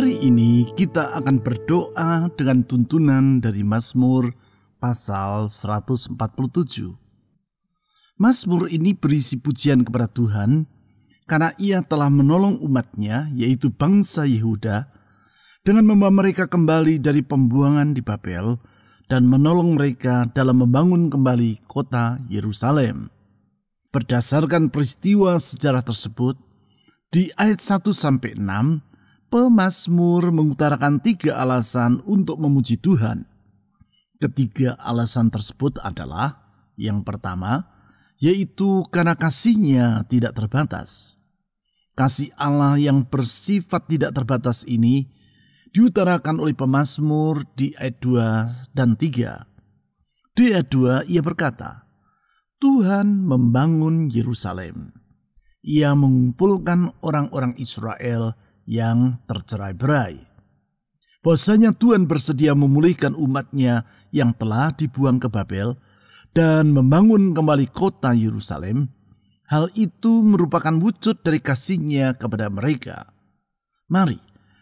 Hari ini kita akan berdoa dengan tuntunan dari Mazmur pasal 147. Mazmur ini berisi pujian kepada Tuhan karena Ia telah menolong umatnya, yaitu bangsa Yehuda, dengan membawa mereka kembali dari pembuangan di Babel dan menolong mereka dalam membangun kembali kota Yerusalem. Berdasarkan peristiwa sejarah tersebut, di ayat 1-6, pemazmur mengutarakan 3 alasan untuk memuji Tuhan. Ketiga alasan tersebut adalah, yang pertama, yaitu karena kasih-Nya tidak terbatas. Kasih Allah yang bersifat tidak terbatas ini diutarakan oleh pemazmur di ayat 2 dan 3. Di ayat 2 ia berkata, Tuhan membangun Yerusalem. Ia mengumpulkan orang-orang Israel yang tercerai-berai. Bahwasanya Tuhan bersedia memulihkan umatnya yang telah dibuang ke Babel dan membangun kembali kota Yerusalem. Hal itu merupakan wujud dari kasih-Nya kepada mereka. Mari,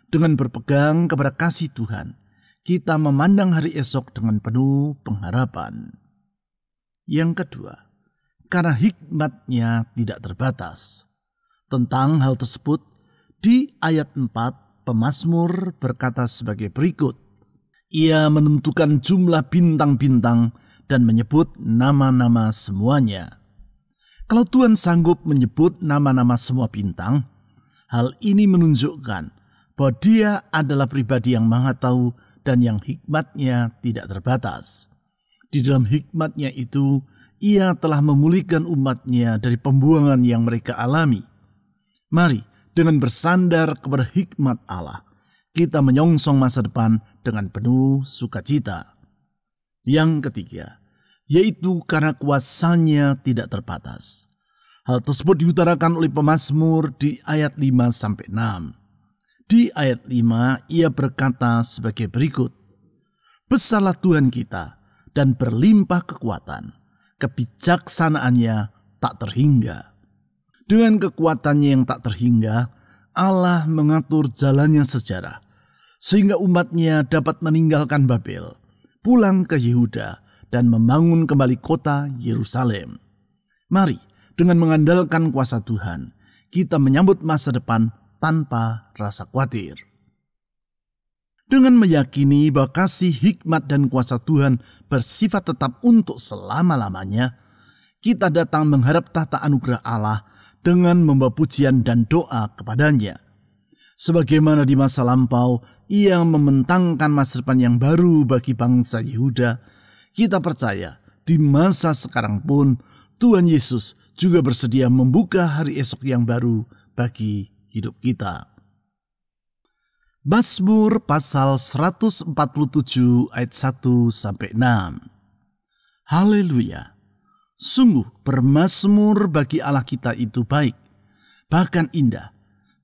dengan berpegang kepada kasih Tuhan, kita memandang hari esok dengan penuh pengharapan. Yang kedua, karena hikmat-Nya tidak terbatas. Tentang hal tersebut, di ayat 4, pemazmur berkata sebagai berikut. Ia menentukan jumlah bintang-bintang dan menyebut nama-nama semuanya. Kalau Tuhan sanggup menyebut nama-nama semua bintang, hal ini menunjukkan bahwa Dia adalah pribadi yang maha tahu dan yang hikmat-Nya tidak terbatas. Di dalam hikmat-Nya itu, Ia telah memulihkan umat-Nya dari pembuangan yang mereka alami. Mari, dengan bersandar kepada hikmat Allah, kita menyongsong masa depan dengan penuh sukacita. Yang ketiga, yaitu karena kuasa-Nya tidak terbatas. Hal tersebut diutarakan oleh pemazmur di ayat 5-6. Di ayat 5 ia berkata sebagai berikut. Besarlah Tuhan kita dan berlimpah kekuatan, kebijaksanaan-Nya tak terhingga. Dengan kekuatan-Nya yang tak terhingga, Allah mengatur jalannya sejarah, sehingga umat-Nya dapat meninggalkan Babel, pulang ke Yehuda, dan membangun kembali kota Yerusalem. Mari, dengan mengandalkan kuasa Tuhan, kita menyambut masa depan tanpa rasa khawatir. Dengan meyakini bahwa kasih, hikmat, dan kuasa Tuhan bersifat tetap untuk selama-lamanya, kita datang mengharap tahta anugerah Allah dengan membawa pujian dan doa kepadanya. Sebagaimana di masa lampau, Ia membentangkan masa depan yang baru bagi bangsa Yehuda, kita percaya di masa sekarang pun Tuhan Yesus juga bersedia membuka hari esok yang baru bagi hidup kita. Mazmur pasal 147 ayat 1-6. Haleluya! Sungguh bermazmur bagi Allah kita itu baik, bahkan indah,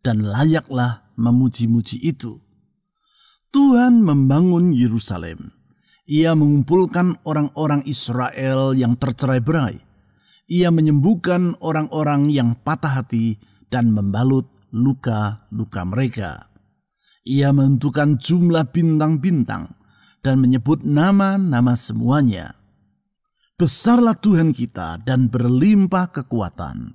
dan layaklah memuji-muji itu. Tuhan membangun Yerusalem. Ia mengumpulkan orang-orang Israel yang tercerai-berai. Ia menyembuhkan orang-orang yang patah hati dan membalut luka-luka mereka. Ia menentukan jumlah bintang-bintang dan menyebut nama-nama semuanya. Besarlah Tuhan kita dan berlimpah kekuatan,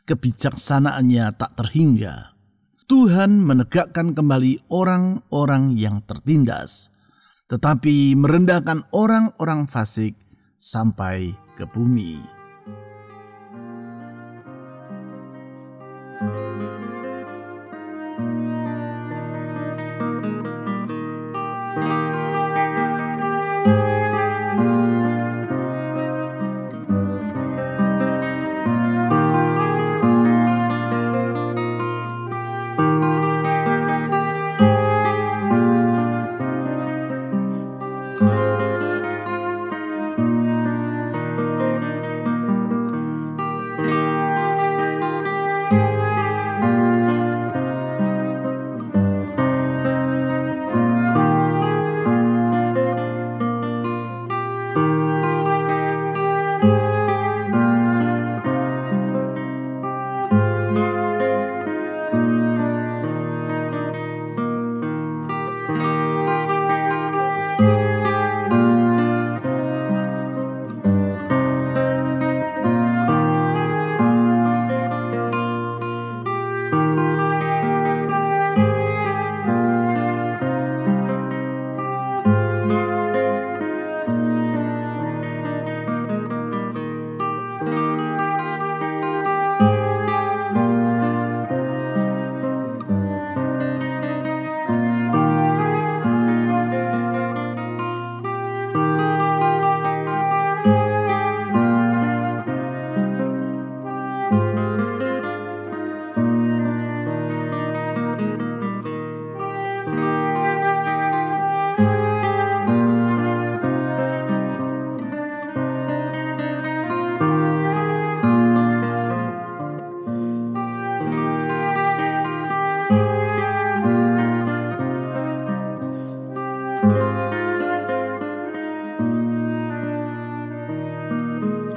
kebijaksanaan-Nya tak terhingga. Tuhan menegakkan kembali orang-orang yang tertindas, tetapi merendahkan orang-orang fasik sampai ke bumi.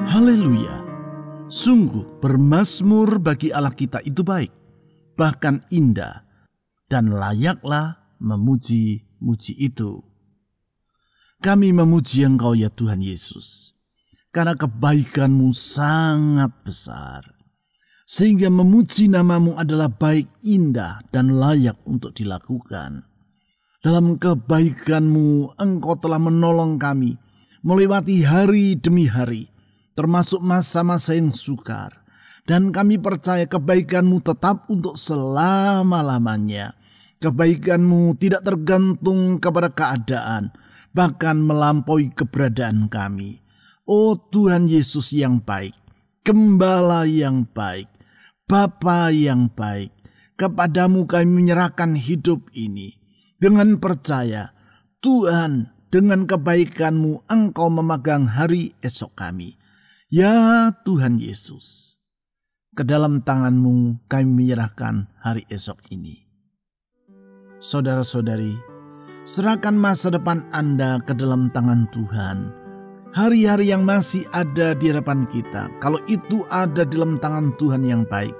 Haleluya! Sungguh bermazmur bagi Allah kita itu baik, bahkan indah, dan layaklah memuji-muji itu. Kami memuji Engkau ya Tuhan Yesus, karena kebaikan-Mu sangat besar, sehingga memuji nama-Mu adalah baik, indah, dan layak untuk dilakukan. Dalam kebaikan-Mu, Engkau telah menolong kami melewati hari demi hari, termasuk masa-masa yang sukar. Dan kami percaya kebaikan-Mu tetap untuk selama-lamanya. Kebaikan-Mu tidak tergantung kepada keadaan, bahkan melampaui keberadaan kami. Oh Tuhan Yesus yang baik, Gembala yang baik, Bapa yang baik, kepadamu kami menyerahkan hidup ini. Dengan percaya, Tuhan, dengan kebaikan-Mu Engkau memegang hari esok kami. Ya Tuhan Yesus, ke dalam tangan-Mu kami menyerahkan hari esok ini. Saudara-saudari, serahkan masa depan Anda ke dalam tangan Tuhan. Hari-hari yang masih ada di hadapan kita, kalau itu ada di dalam tangan Tuhan yang baik,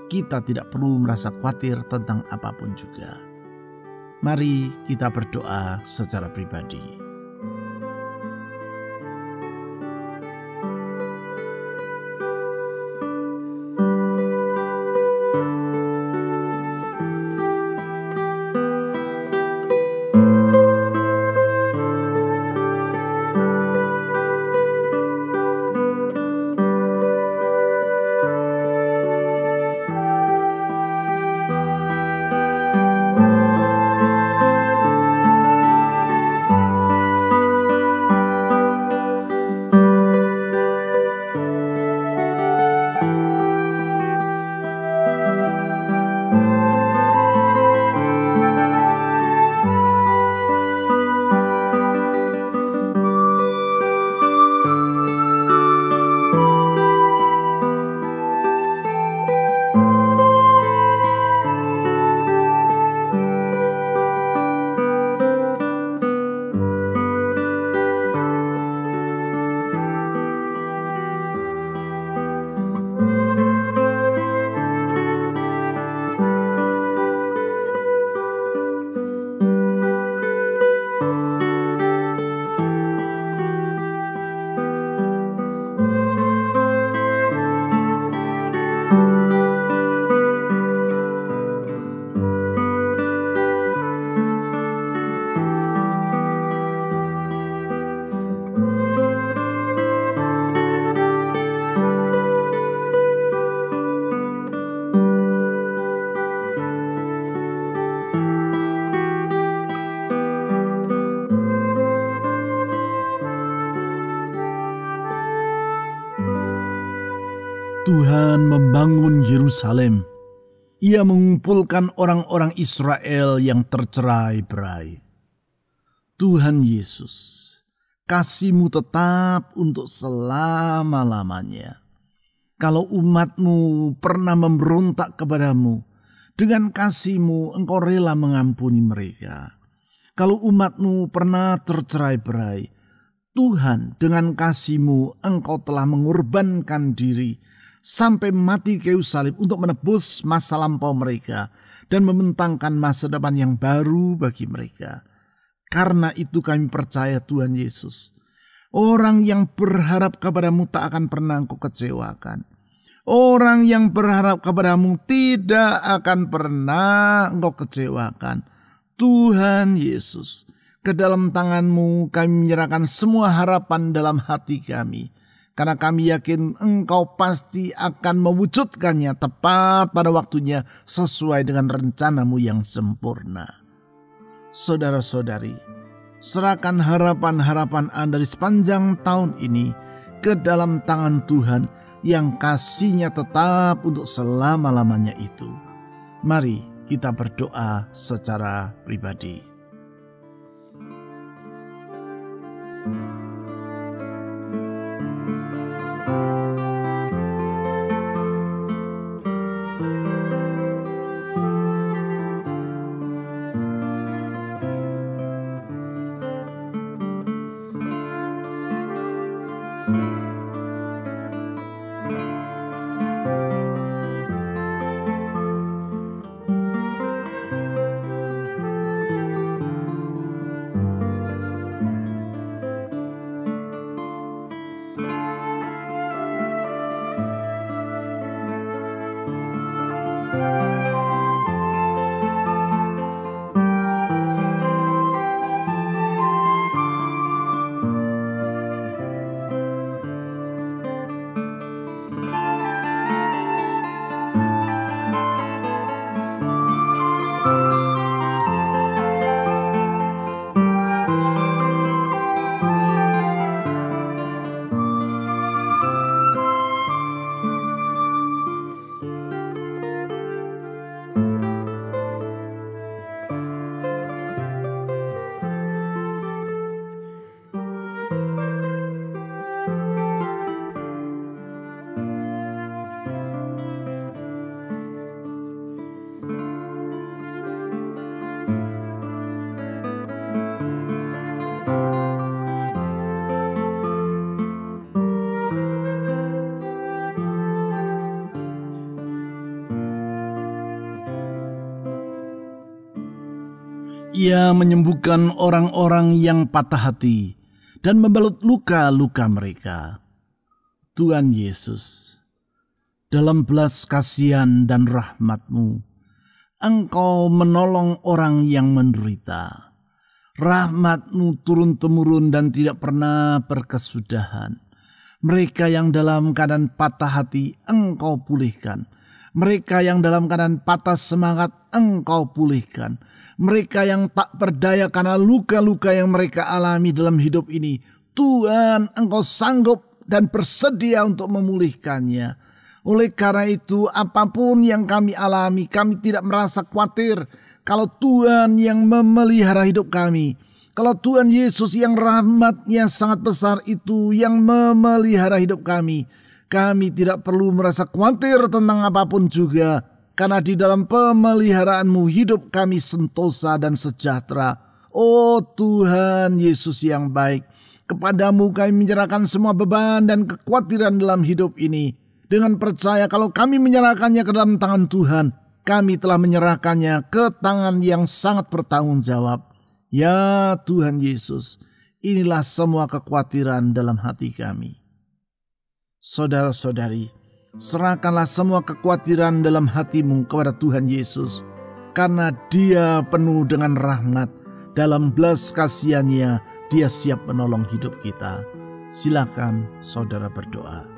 kita tidak perlu merasa khawatir tentang apapun juga. Mari kita berdoa secara pribadi. Tuhan membangun Yerusalem. Ia mengumpulkan orang-orang Israel yang tercerai-berai. Tuhan Yesus, kasih-Mu tetap untuk selama-lamanya. Kalau umat-Mu pernah memberontak kepada-Mu, dengan kasih-Mu Engkau rela mengampuni mereka. Kalau umat-Mu pernah tercerai-berai, Tuhan dengan kasih-Mu Engkau telah mengorbankan diri sampai mati kayu salib untuk menebus masa lampau mereka dan membentangkan masa depan yang baru bagi mereka. Karena itu kami percaya Tuhan Yesus, orang yang berharap kepada-Mu tak akan pernah Engkau kecewakan. Orang yang berharap kepada-Mu tidak akan pernah Engkau kecewakan. Tuhan Yesus, ke dalam tangan-Mu kami menyerahkan semua harapan dalam hati kami. Karena kami yakin Engkau pasti akan mewujudkannya tepat pada waktunya sesuai dengan rencana-Mu yang sempurna. Saudara-saudari, serahkan harapan-harapan Anda di sepanjang tahun ini ke dalam tangan Tuhan yang kasih-Nya tetap untuk selama-lamanya itu. Mari kita berdoa secara pribadi. Ia menyembuhkan orang-orang yang patah hati dan membalut luka-luka mereka. Tuhan Yesus, dalam belas kasihan dan rahmat-Mu, Engkau menolong orang yang menderita. Rahmat-Mu turun-temurun dan tidak pernah berkesudahan. Mereka yang dalam keadaan patah hati, Engkau pulihkan. Mereka yang dalam keadaan patah semangat, Engkau pulihkan. Mereka yang tak berdaya karena luka-luka yang mereka alami dalam hidup ini, Tuhan, Engkau sanggup dan bersedia untuk memulihkannya. Oleh karena itu, apapun yang kami alami, kami tidak merasa khawatir kalau Tuhan yang memelihara hidup kami. Kalau Tuhan Yesus yang rahmat-Nya sangat besar itu yang memelihara hidup kami tidak perlu merasa khawatir tentang apapun juga. Karena di dalam pemeliharaan-Mu hidup kami sentosa dan sejahtera. Oh Tuhan Yesus yang baik, kepadamu kami menyerahkan semua beban dan kekhawatiran dalam hidup ini. Dengan percaya kalau kami menyerahkannya ke dalam tangan Tuhan, kami telah menyerahkannya ke tangan yang sangat bertanggung jawab. Ya Tuhan Yesus, inilah semua kekhawatiran dalam hati kami. Saudara-saudari, serahkanlah semua kekhawatiran dalam hatimu kepada Tuhan Yesus, karena Dia penuh dengan rahmat. Dalam belas kasihan-Nya, Dia siap menolong hidup kita. Silakan saudara berdoa.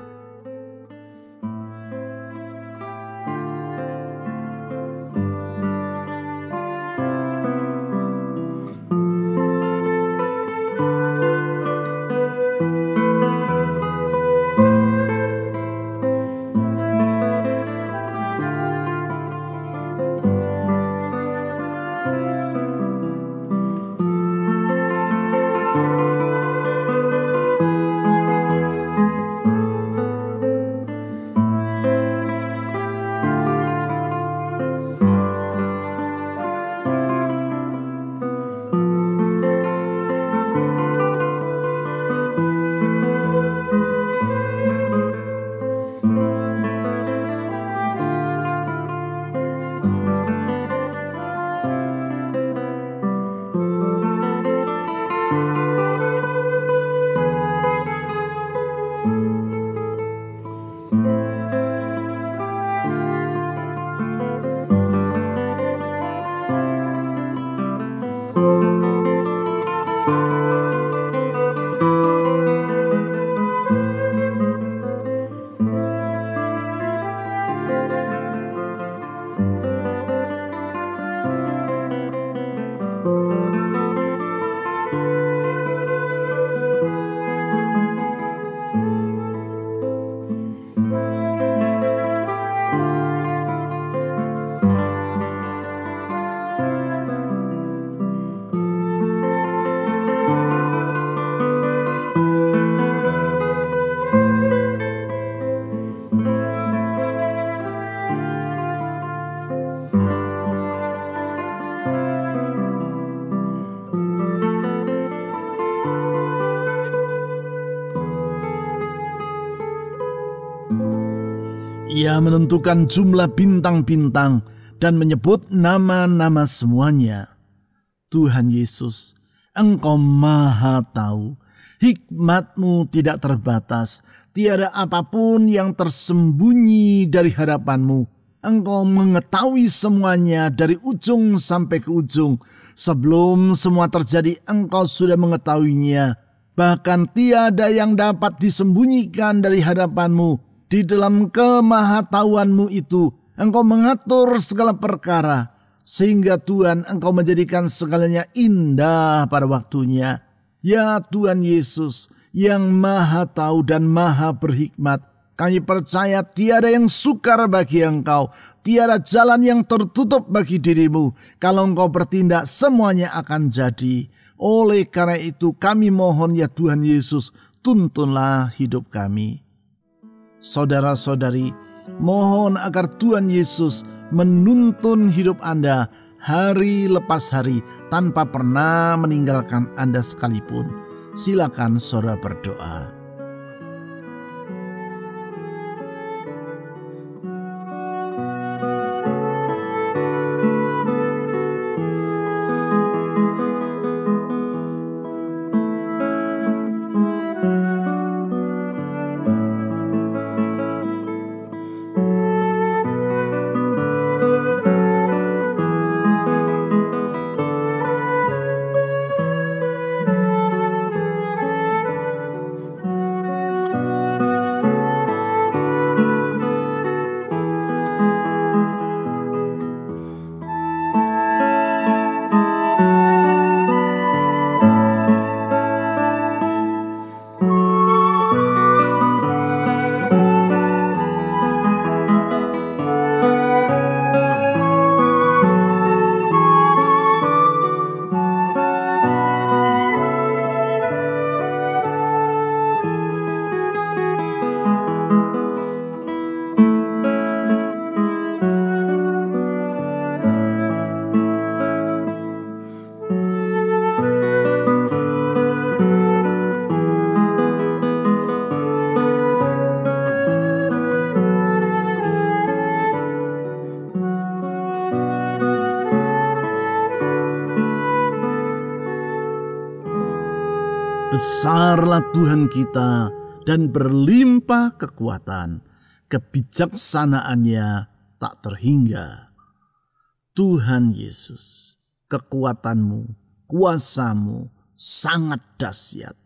Ia menentukan jumlah bintang-bintang dan menyebut nama-nama semuanya. Tuhan Yesus, Engkau Maha Tahu. Hikmat-Mu tidak terbatas. Tiada apapun yang tersembunyi dari hadapan-Mu. Engkau mengetahui semuanya dari ujung sampai ke ujung. Sebelum semua terjadi, Engkau sudah mengetahuinya. Bahkan tiada yang dapat disembunyikan dari hadapan-Mu. Di dalam kemahatauan-Mu itu, Engkau mengatur segala perkara, sehingga Tuhan, Engkau menjadikan segalanya indah pada waktunya. Ya Tuhan Yesus, yang Maha Tahu dan Maha Berhikmat, kami percaya tiada yang sukar bagi Engkau, tiada jalan yang tertutup bagi diri-Mu. Kalau Engkau bertindak, semuanya akan jadi. Oleh karena itu, kami mohon ya Tuhan Yesus, tuntunlah hidup kami. Saudara-saudari, mohon agar Tuhan Yesus menuntun hidup Anda hari lepas hari tanpa pernah meninggalkan Anda sekalipun. Silakan saudara berdoa. Besarlah Tuhan kita dan berlimpah kekuatan, kebijaksanaannya tak terhingga. Tuhan Yesus, kekuatanmu, kuasamu sangat dahsyat.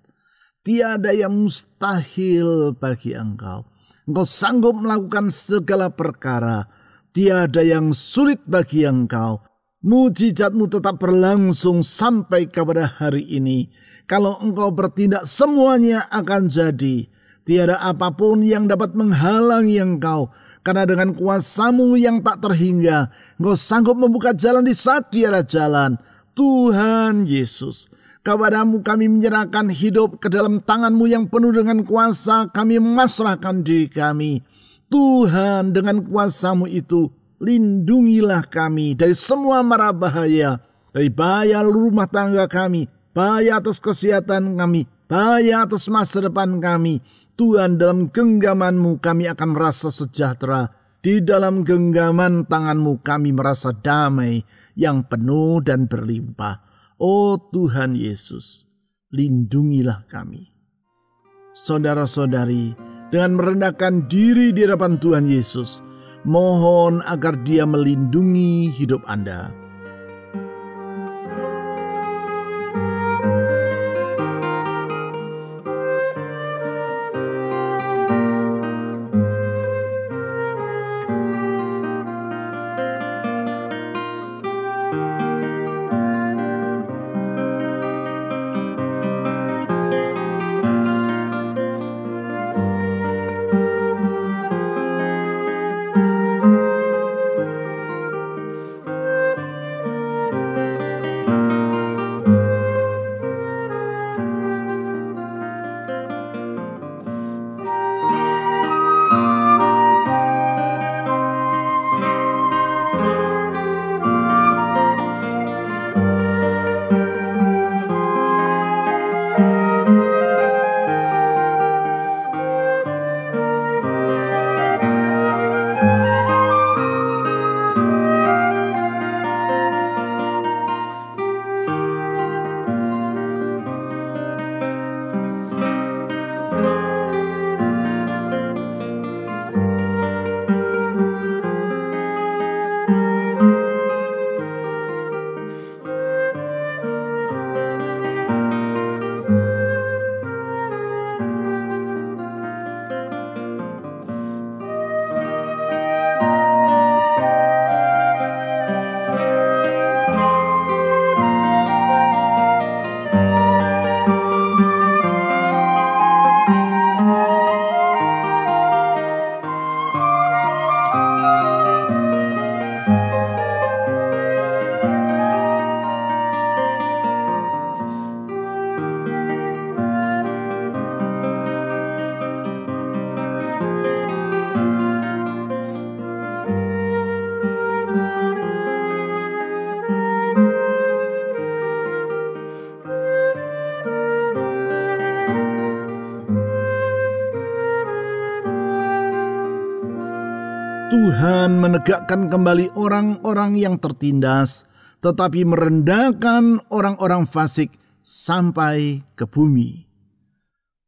Tiada yang mustahil bagi Engkau. Engkau sanggup melakukan segala perkara. Tiada yang sulit bagi Engkau. Mujizatmu tetap berlangsung sampai kepada hari ini. Kalau Engkau bertindak, semuanya akan jadi. Tiada apapun yang dapat menghalangi Engkau. Karena dengan kuasamu yang tak terhingga, Engkau sanggup membuka jalan di saat tiada jalan. Tuhan Yesus, kepadamu kami menyerahkan hidup, ke dalam tangan-Mu yang penuh dengan kuasa kami memasrahkan diri kami. Tuhan, dengan kuasa-Mu itu, lindungilah kami dari semua mara bahaya, dari bahaya rumah tangga kami, bahaya atas kesehatan kami, bahaya atas masa depan kami. Tuhan, dalam genggaman-Mu kami akan merasa sejahtera. Di dalam genggaman tangan-Mu kami merasa damai yang penuh dan berlimpah. Oh Tuhan Yesus, lindungilah kami. Saudara-saudari, dengan merendahkan diri di hadapan Tuhan Yesus, mohon agar Dia melindungi hidup Anda. Tuhan menegakkan kembali orang-orang yang tertindas, tetapi merendahkan orang-orang fasik sampai ke bumi.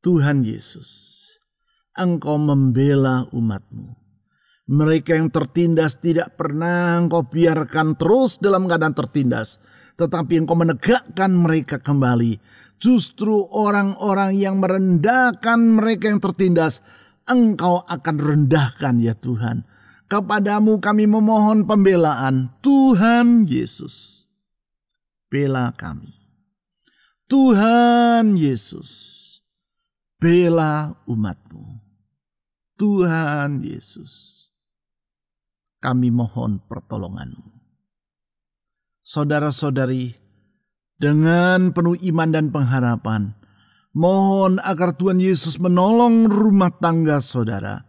Tuhan Yesus, Engkau membela umat-Mu. Mereka yang tertindas tidak pernah Engkau biarkan terus dalam keadaan tertindas, tetapi Engkau menegakkan mereka kembali. Justru orang-orang yang merendahkan mereka yang tertindas, Engkau akan rendahkan ya Tuhan. Kepadamu kami memohon pembelaan. Tuhan Yesus, bela kami. Tuhan Yesus, bela umat-Mu. Tuhan Yesus, kami mohon pertolongan-Mu. Saudara-saudari, dengan penuh iman dan pengharapan, mohon agar Tuhan Yesus menolong rumah tangga saudara,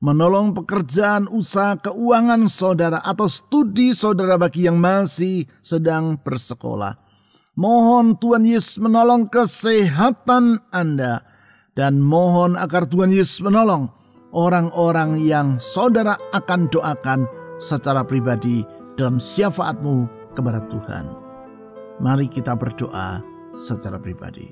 menolong pekerjaan, usaha, keuangan saudara, atau studi saudara bagi yang masih sedang bersekolah. Mohon Tuhan Yesus menolong kesehatan Anda, dan mohon agar Tuhan Yesus menolong orang-orang yang saudara akan doakan secara pribadi dalam syafaat-Mu kepada Tuhan. Mari kita berdoa secara pribadi.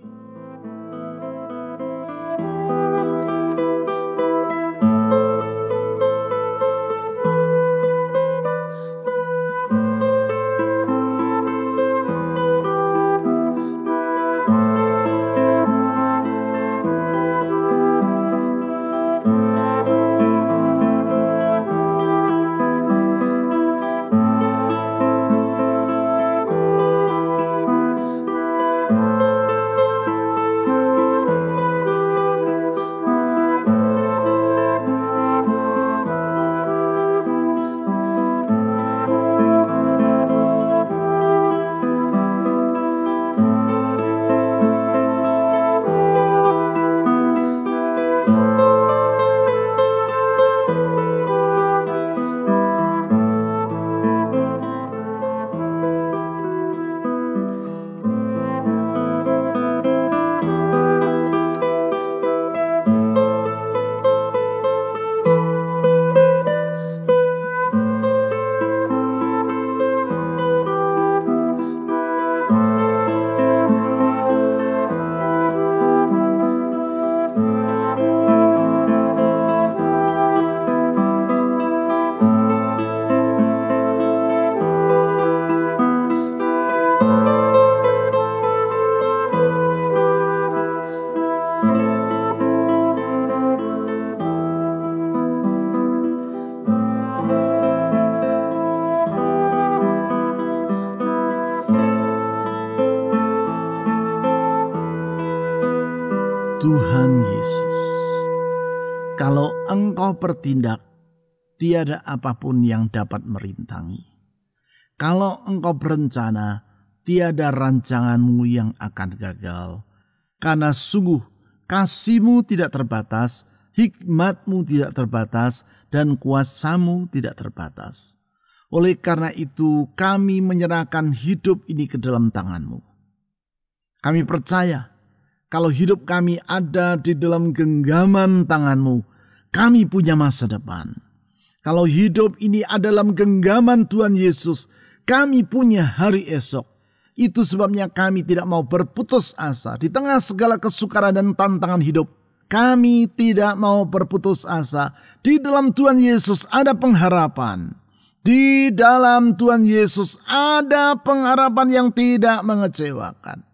Tuhan Yesus, kalau Engkau bertindak, tiada apapun yang dapat merintangi. Kalau Engkau berencana, tiada rancangan-Mu yang akan gagal. Karena sungguh kasih-Mu tidak terbatas, hikmat-Mu tidak terbatas, dan kuasa-Mu tidak terbatas. Oleh karena itu, kami menyerahkan hidup ini ke dalam tangan-Mu. Kami percaya, kalau hidup kami ada di dalam genggaman tangan-Mu, kami punya masa depan. Kalau hidup ini ada dalam genggaman Tuhan Yesus, kami punya hari esok. Itu sebabnya kami tidak mau berputus asa. Di tengah segala kesukaran dan tantangan hidup, kami tidak mau berputus asa. Di dalam Tuhan Yesus ada pengharapan. Di dalam Tuhan Yesus ada pengharapan yang tidak mengecewakan.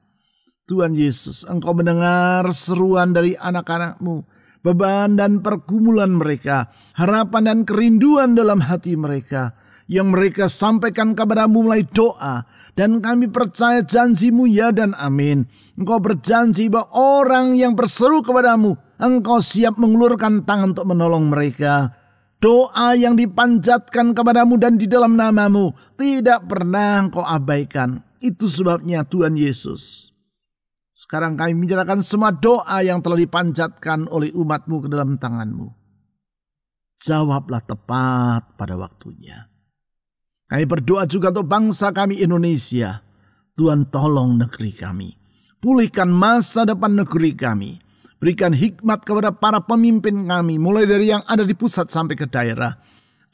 Tuhan Yesus, Engkau mendengar seruan dari anak-anak-Mu, beban dan pergumulan mereka, harapan dan kerinduan dalam hati mereka, yang mereka sampaikan kepada-Mu melalui doa, dan kami percaya janji-Mu ya dan amin. Engkau berjanji bahwa orang yang berseru kepada-Mu, Engkau siap mengulurkan tangan untuk menolong mereka. Doa yang dipanjatkan kepada-Mu dan di dalam nama-Mu tidak pernah Engkau abaikan. Itu sebabnya Tuhan Yesus, sekarang kami menyerahkan semua doa yang telah dipanjatkan oleh umat-Mu ke dalam tangan-Mu. Jawablah tepat pada waktunya. Kami berdoa juga untuk bangsa kami Indonesia. Tuhan tolong negeri kami. Pulihkan masa depan negeri kami. Berikan hikmat kepada para pemimpin kami, mulai dari yang ada di pusat sampai ke daerah.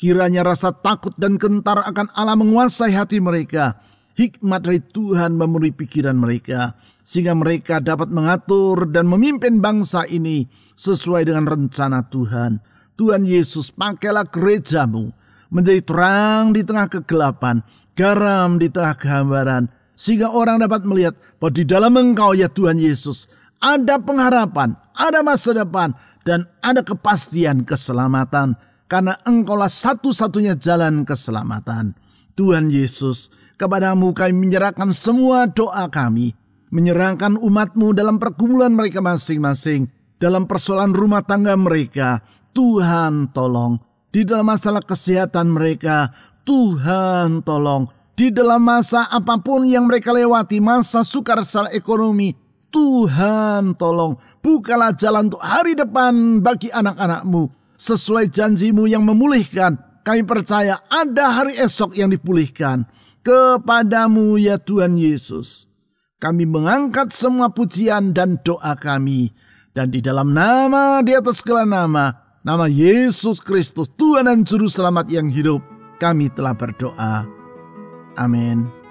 Kiranya rasa takut dan gentar akan Allah menguasai hati mereka. Hikmat dari Tuhan memenuhi pikiran mereka, sehingga mereka dapat mengatur dan memimpin bangsa ini sesuai dengan rencana Tuhan. Tuhan Yesus, pakailah gereja-Mu menjadi terang di tengah kegelapan, garam di tengah kehambaran, sehingga orang dapat melihat bahwa di dalam Engkau ya Tuhan Yesus ada pengharapan, ada masa depan, dan ada kepastian keselamatan, karena Engkaulah satu-satunya jalan keselamatan. Tuhan Yesus, kepada-Mu kami menyerahkan semua doa kami, menyerahkan umat-Mu dalam pergumulan mereka masing-masing, dalam persoalan rumah tangga mereka. Tuhan tolong, di dalam masalah kesehatan mereka, Tuhan tolong, di dalam masa apapun yang mereka lewati, masa sukar secara ekonomi, Tuhan tolong, bukalah jalan untuk hari depan bagi anak-anak-Mu, sesuai janji-Mu yang memulihkan. Kami percaya ada hari esok yang dipulihkan. Kepada-Mu ya Tuhan Yesus, kami mengangkat semua pujian dan doa kami. Dan di dalam nama, di atas segala nama, nama Yesus Kristus, Tuhan dan Juru Selamat yang hidup, kami telah berdoa. Amin.